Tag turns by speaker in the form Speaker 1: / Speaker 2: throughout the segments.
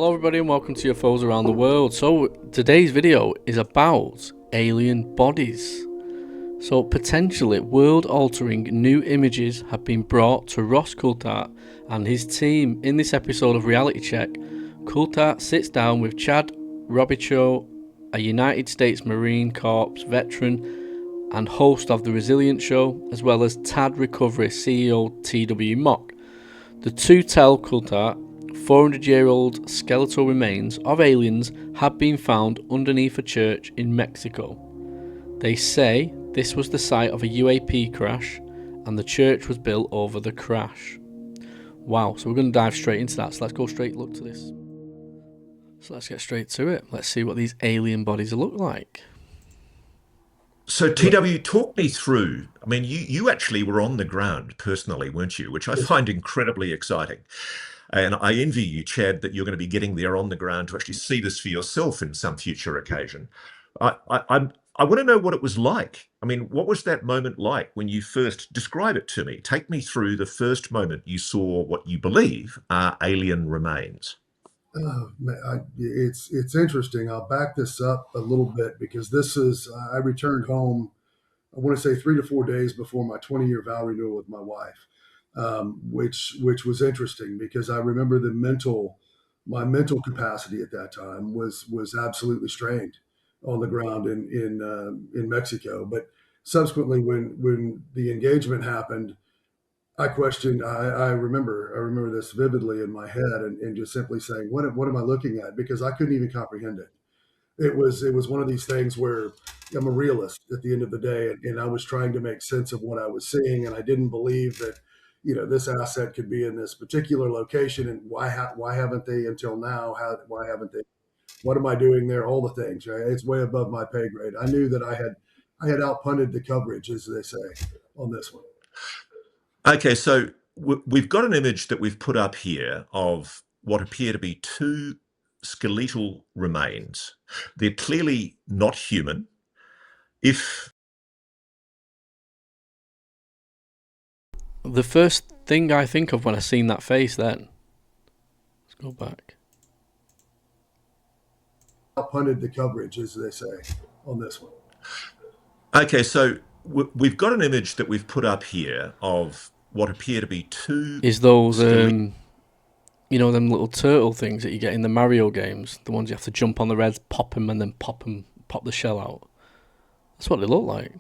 Speaker 1: Hello everybody and welcome to UFOs around the world. So today's video is about alien bodies. So potentially world-altering new images have been brought to Ross Coulthart and his team. In this episode of Reality Check, Coulthart sits down with Chad Robichaud, a United States Marine Corps veteran and host of The Resilient Show, as well as TAD Recovery CEO TW Mock. The two tell Coulthart 400-year-old skeletal remains of aliens have been found underneath a church in Mexico. They say this was the site of a UAP crash and the church was built over the crash. Wow, so we're going to dive straight into that. So let's go straight look to this. So let's get straight to it. Let's see what these alien bodies look like.
Speaker 2: So TW, talk me through. I mean, you actually were on the ground personally, weren't you? Which I find incredibly exciting. And I envy you, Chad, that you're going to be getting there on the ground to actually see this for yourself in some future occasion. I want to know what it was like. I mean, what was that moment like when you first describe it to me? Take me through the first moment you saw what you believe are alien remains.
Speaker 3: It's interesting. I'll back this up a little bit because this is I returned home. I want to say 3 to 4 days before my 20-year vow renewal with my wife, which was interesting because I remember my mental capacity at that time was absolutely strained on the ground in Mexico. But subsequently, when the engagement happened, I questioned. I remember this vividly in my head, and just simply saying, "What am I looking at?" Because I couldn't even comprehend it. It was one of these things where I'm a realist at the end of the day, and I was trying to make sense of what I was seeing, and I didn't believe that this asset could be in this particular location, and why haven't they until now? Why haven't they? What am I doing there? All the things, right? It's way above my pay grade. I knew that I had outpunted the coverage, as they say, on this one.
Speaker 2: Okay, so we've got an image that we've put up here of what appear to be two skeletal remains. They're clearly not human. If
Speaker 1: The first thing I think of when I seen that face then, let's go back.
Speaker 3: Outpunted the coverage, as they say, on this one.
Speaker 2: Okay, so we've got an image that we've put up here of what appear to be two
Speaker 1: Is those
Speaker 2: skeletal.
Speaker 1: them little turtle things that you get in the Mario games, the ones you have to jump on the reds, pop them, and then pop the shell out. That's what they look like.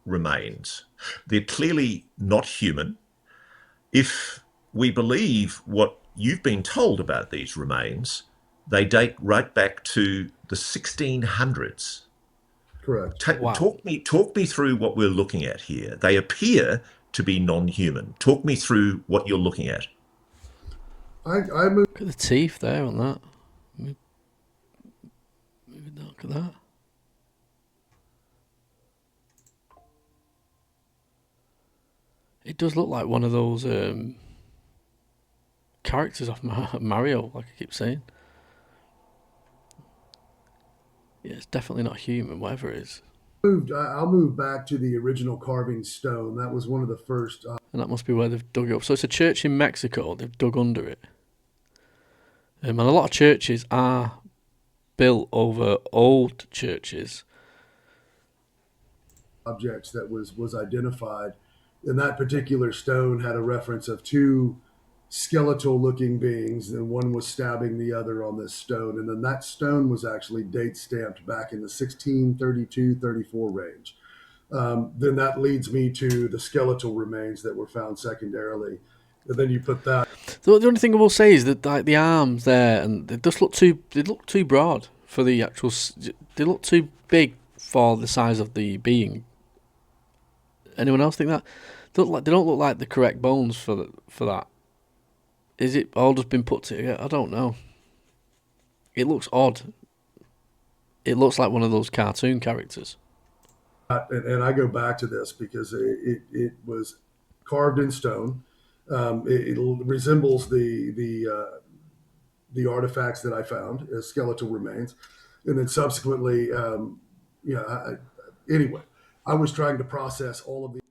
Speaker 2: Remains. They're clearly not human. If we believe what you've been told about these remains, they date right back to the 1600s.
Speaker 3: Correct.
Speaker 1: Wow.
Speaker 2: Talk me through what we're looking at here. They appear to be non-human. Talk me through what you're looking at.
Speaker 3: I moved.
Speaker 1: Look at the teeth there on that. Maybe look at that. It does look like one of those characters off Mario, like I keep saying. Yeah, it's definitely not human, whatever it is.
Speaker 3: I'll move back to the original carving stone. That was one of the first.
Speaker 1: And that must be where they've dug it up. So it's a church in Mexico. They've dug under it. And a lot of churches are built over old churches.
Speaker 3: Objects that was identified, and that particular stone had a reference of two skeletal looking beings, and one was stabbing the other on this stone, and then that stone was actually date stamped back in the 1632-34 range. Then that leads me to the skeletal remains that were found secondarily, and then you put that.
Speaker 1: The only thing I will say is that like the arms there, and they just look too broad for the actual. They look too big for the size of the being. Anyone else think that? They don't look like the correct bones for that. Is it all just been put together? I don't know. It looks odd. It looks like one of those cartoon characters.
Speaker 3: And I go back to this because it was carved in stone. It resembles the artifacts that I found as skeletal remains, and then subsequently, anyway, I was trying to process all of the.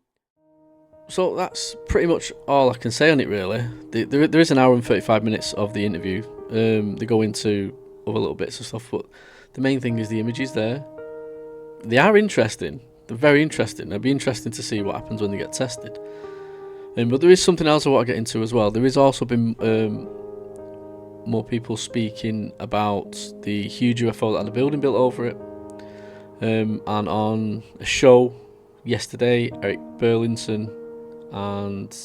Speaker 1: So that's pretty much all I can say on it, really. There is an hour and 35 minutes of the interview. They go into other little bits of stuff, but the main thing is the images there. They are interesting. They're very interesting. It'll be interesting to see what happens when they get tested. But there is something else I want to get into as well. There has also been more people speaking about the huge UFO that had a building built over it. And on a show yesterday, Eric Burlison and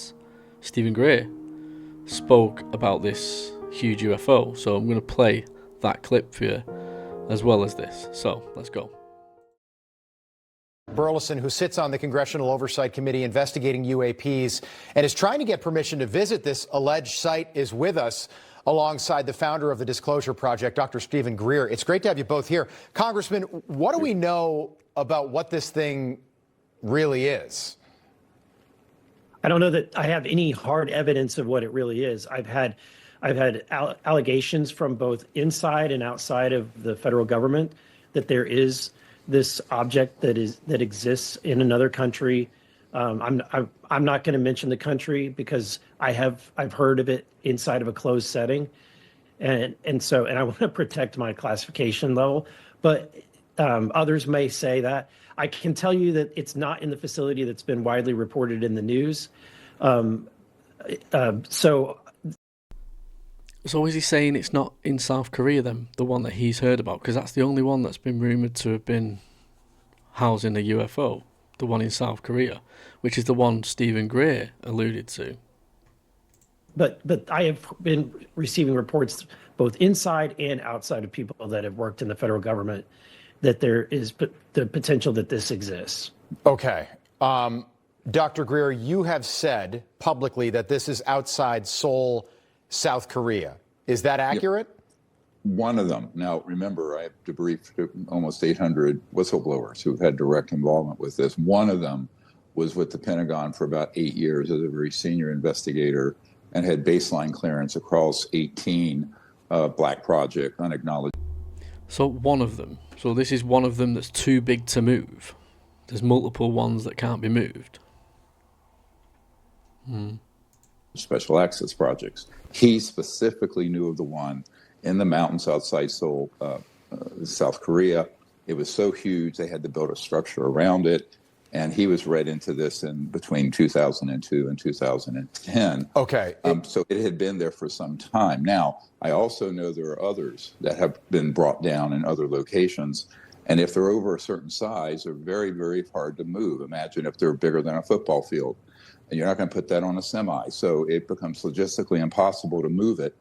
Speaker 1: Stephen Greer spoke about this huge UFO. So I'm going to play that clip for you as well as this. So let's go.
Speaker 4: Burlison, who sits on the Congressional Oversight Committee investigating UAPs and is trying to get permission to visit this alleged site, is with us alongside the founder of the Disclosure Project, Dr. Stephen Greer. It's great to have you both here. Congressman, what do we know about what this thing really is?
Speaker 5: I don't know that I have any hard evidence of what it really is. I've had allegations from both inside and outside of the federal government that there is this object that exists in another country. I'm not going to mention the country because I've heard of it inside of a closed setting, and I want to protect my classification level. But others may say that. I can tell you that it's not in the facility that's been widely reported in the news.
Speaker 1: So is he saying it's not in South Korea then, the one that he's heard about? Because that's the only one that's been rumoured to have been housing a UFO, the one in South Korea, which is the one Stephen Greer alluded to. But
Speaker 5: I have been receiving reports both inside and outside of people that have worked in the federal government that there is the potential that this exists.
Speaker 4: Okay. Dr. Greer, you have said publicly that this is outside Seoul, South Korea. Is that accurate?
Speaker 6: Yep. One of them. Now, remember, I have debriefed almost 800 whistleblowers who've had direct involvement with this. One of them was with the Pentagon for about 8 years as a very senior investigator and had baseline clearance across 18 black project, unacknowledged.
Speaker 1: So one of them. So this is one of them that's too big to move. There's multiple ones that can't be moved.
Speaker 6: Special access projects. He specifically knew of the one in the mountains outside Seoul, South Korea. It was so huge they had to build a structure around it, and he was read into this in between 2002 and 2010.
Speaker 4: Okay.
Speaker 6: So it had been there for some time. Now, I also know there are others that have been brought down in other locations, and if they're over a certain size, they're very, very hard to move. Imagine if they're bigger than a football field, and you're not going to put that on a semi, so it becomes logistically impossible to move it.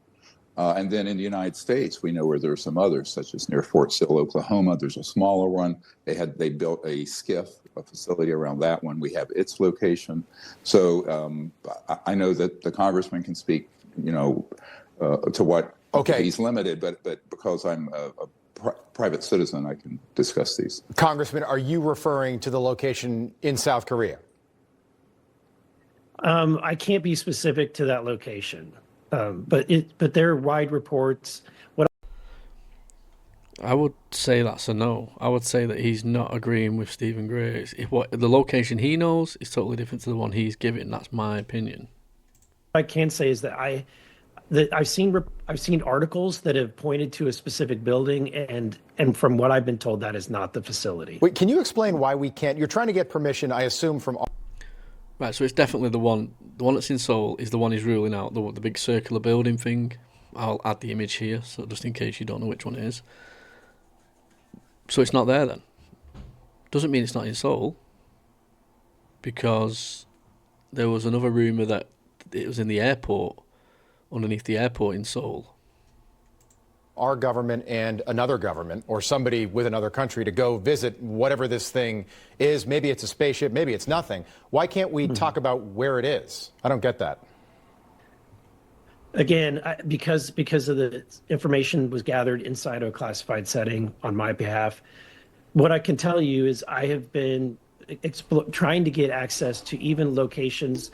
Speaker 6: And then in the United States, we know where there are some others, such as near Fort Sill, Oklahoma. There's a smaller one. They built a SCIF, a facility around that one. We have its location. So I know that the congressman can speak, to what he's limited, but because I'm a private citizen, I can discuss these.
Speaker 4: Congressman, are you referring to the location in South Korea?
Speaker 5: I can't be specific to that location. But there are wide reports.
Speaker 1: I would say that's a no. I would say that he's not agreeing with Stephen Greer. The location he knows is totally different to the one he's giving. That's my opinion.
Speaker 5: What I can say is that I've seen articles that have pointed to a specific building, and from what I've been told, that is not the facility.
Speaker 4: Wait, can you explain why we can't? You're trying to get permission, I assume, from.
Speaker 1: Right, so it's definitely the one that's in Seoul is the one he's ruling out, the big circular building thing. I'll add the image here, so just in case you don't know which one it is. So it's not there then. Doesn't mean it's not in Seoul, because there was another rumour that it was in the airport, underneath the airport in Seoul.
Speaker 4: Our government and another government or somebody with another country to go visit whatever this thing is. Maybe it's a spaceship, maybe it's nothing. Why can't we talk about where it is? I don't get that.
Speaker 5: Again, because of the information was gathered inside of a classified setting on my behalf. What I can tell you is I have been trying to get access to even locations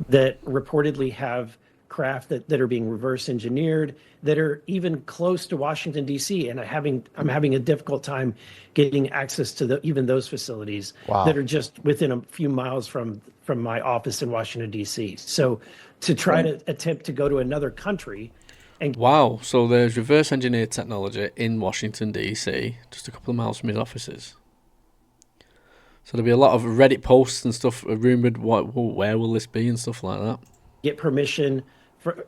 Speaker 5: that reportedly have craft that are being reverse engineered, that are even close to Washington, D.C., and I'm having a difficult time getting access to even those facilities that are just within a few miles from from my office in Washington, D.C. So to try to attempt to go to another country and
Speaker 1: Wow, so there's reverse engineered technology in Washington, D.C., just a couple of miles from his offices. So there'll be a lot of Reddit posts and stuff rumored, where will this be and stuff like that.
Speaker 5: get permission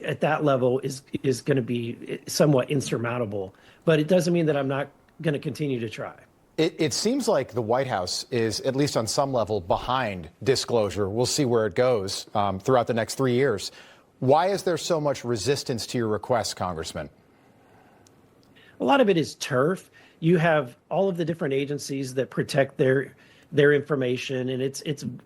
Speaker 5: at that level is going to be somewhat insurmountable. But it doesn't mean that I'm not going to continue to try.
Speaker 4: It seems like the White House is, at least on some level, behind disclosure. We'll see where it goes throughout the next 3 years. Why is there so much resistance to your request, Congressman?
Speaker 5: A lot of it is turf. You have all of the different agencies that protect their information, and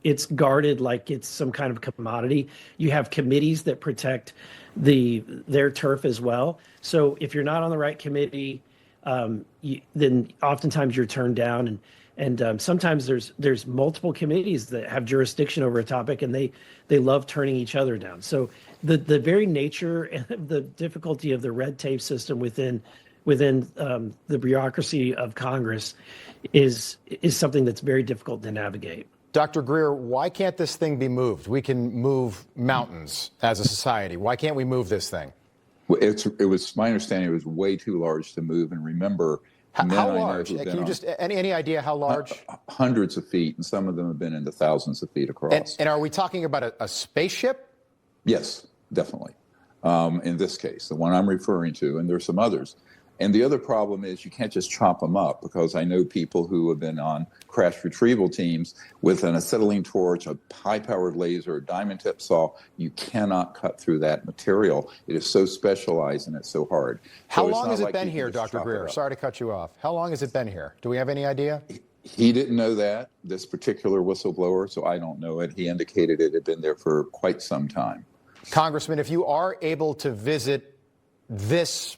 Speaker 5: it's guarded like it's some kind of commodity. You have committees that protect their turf as well. So if you're not on the right committee, then oftentimes you're turned down, and sometimes there's multiple committees that have jurisdiction over a topic, and they love turning each other down. So the very nature and the difficulty of the red tape system within the bureaucracy of Congress is something that's very difficult to navigate.
Speaker 4: Dr. Greer, why can't this thing be moved? We can move mountains as a society. Why can't we move this thing?
Speaker 6: Well, it was my understanding it was way too large to move. And remember,
Speaker 4: how large? Can you just any idea how large?
Speaker 6: Hundreds of feet, and some of them have been into thousands of feet across.
Speaker 4: And are we talking about a spaceship?
Speaker 6: Yes, definitely. In this case, the one I'm referring to, and there's some others. And the other problem is you can't just chop them up, because I know people who have been on crash retrieval teams with an acetylene torch, a high-powered laser, a diamond tip saw. You cannot cut through that material. It is so specialized and it's so hard.
Speaker 4: How long has it been here, Dr. Greer? Sorry to cut you off. How long has it been here? Do we have any idea?
Speaker 6: He didn't know that, this particular whistleblower, so I don't know it. He indicated it had been there for quite some time.
Speaker 4: Congressman, if you are able to visit this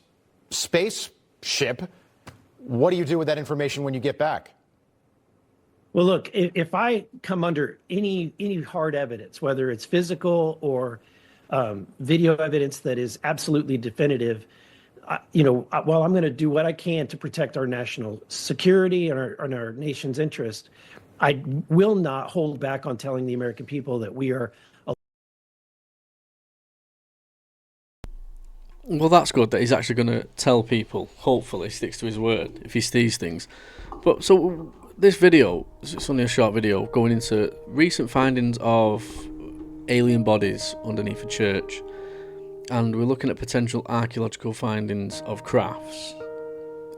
Speaker 4: spaceship, what do you do with that information when you get back?
Speaker 5: Well, look, if I come under any hard evidence, whether it's physical or video evidence that is absolutely definitive, while I'm going to do what I can to protect our national security and our nation's interest, I will not hold back on telling the American people that we are.
Speaker 1: Well, that's good that he's actually going to tell people. Hopefully, sticks to his word if he sees things. But so this video, it's only a short video going into recent findings of alien bodies underneath a church, and we're looking at potential archaeological findings of crafts.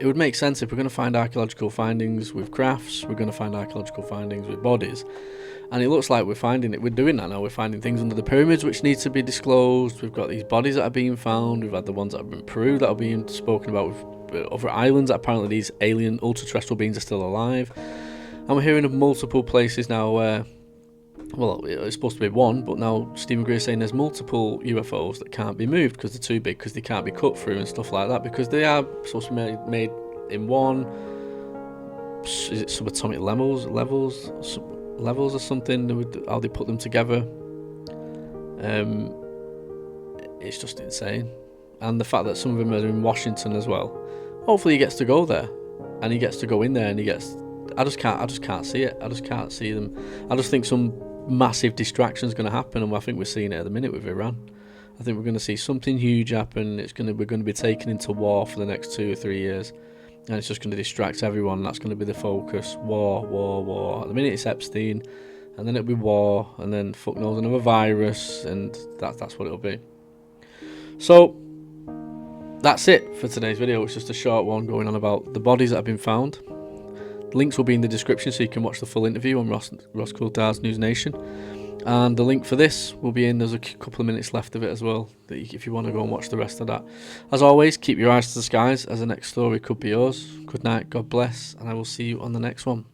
Speaker 1: It would make sense if we're going to find archaeological findings with crafts, we're going to find archaeological findings with bodies. And it looks like we're finding it. We're doing that now. We're finding things under the pyramids which need to be disclosed. We've got these bodies that are being found. We've had the ones that are in Peru that are being spoken about with other islands. Apparently these alien ultra-terrestrial beings are still alive. And we're hearing of multiple places now where, well, it's supposed to be one, but now Stephen Greer is saying there's multiple UFOs that can't be moved because they're too big, because they can't be cut through and stuff like that, because they are supposed to be made in one, is it subatomic levels or something, how they put them together. It's just insane. And the fact that some of them are in Washington as well. Hopefully he gets to go there, and he gets to go in there, and I just can't see it. I just can't see them. I just think some massive distraction is going to happen, and I think we're seeing it at the minute with Iran. I think we're going to see something huge happen. We're going to be taken into war for the next 2 or 3 years. And it's just going to distract everyone. That's going to be the focus. War. At the minute it's Epstein, and then it'll be war, and then fuck knows another virus, and that's what it'll be. So that's it for today's video. It's just a short one going on about the bodies that have been found. The links will be in the description so you can watch the full interview on Ross Coulthart's NewsNation. And the link for this will be in. There's a couple of minutes left of it as well, if you want to go and watch the rest of that. As always, keep your eyes to the skies, as the next story could be yours. Good night, God bless, and I will see you on the next one.